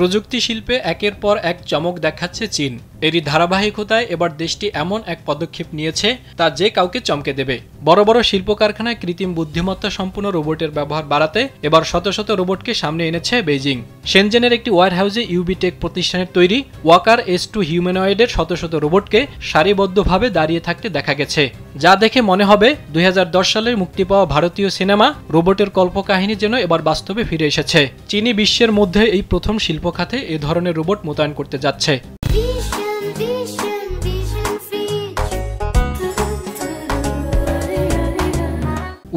প্রযুক্তি শিল্পে একের পর এক চমক দেখাচ্ছে চীন। এরই ধারাবাহিকতায় এবার দেশটি এমন এক পদক্ষেপ নিয়েছে তা যে কাউকে চমকে দেবে। বড় বড় শিল্প কারখানায় কৃত্রিম বুদ্ধিমত্তা সম্পন্ন রোবটের ব্যবহার বাড়াতে এবার শত শত রোবটকে সামনে এনেছে বেইজিং। শেনজেনের একটি ওয়্যারহাউসে ইউবিটেক প্রতিষ্ঠানের তৈরি ওয়াকার S2 হিউম্যানয়েডের শত শত রোবটকে সারিবদ্ধভাবে দাঁড়িয়ে থাকতে দেখা গেছে, যা দেখে মনে হবে 2010 সালের মুক্তি পাওয়া ভারতীয় সিনেমা রোবটের কল্পকাহিনী যেন এবার বাস্তবে ফিরে এসেছে। চীনই বিশ্বের মধ্যে এই প্রথম শিল্প খাতে এ ধরনের রোবট মোতায়েন করতে যাচ্ছে।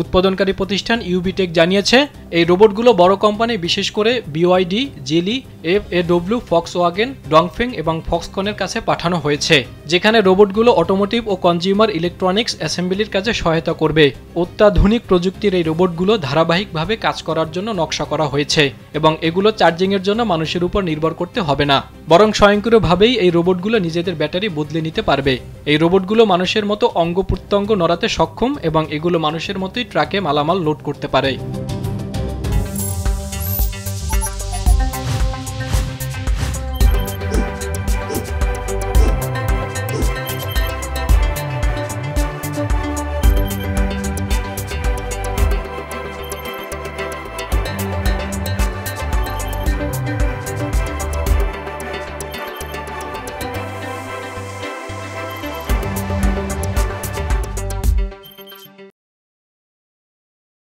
উৎপাদনকারী প্রতিষ্ঠান ইউবিটেক জানিয়েছে, এই রোবটগুলো বড় কোম্পানি বিশেষ করে BYD, জিলি, FAW, ফক্সওয়াগেন, ডংফেং এবং ফক্সকনের কাছে পাঠানো হয়েছে, যেখানে রোবটগুলো অটোমোটিভ ও কনজিউমার ইলেকট্রনিক্স অ্যাসেম্বলির কাজে সহায়তা করবে। অত্যাধুনিক প্রযুক্তির এই রোবটগুলো ধারাবাহিকভাবে কাজ করার জন্য নকশা করা হয়েছে এবং এগুলো চার্জিংয়ের জন্য মানুষের উপর নির্ভর করতে হবে না, বরং স্বয়ংক্রিয়ভাবেই এই রোবটগুলো নিজেদের ব্যাটারি বদলে নিতে পারবে। এই রোবটগুলো মানুষের মতো অঙ্গ প্রত্যঙ্গ নড়াতে সক্ষম এবং এগুলো মানুষের মতোই ট্রাকে মালামাল লোড করতে পারে।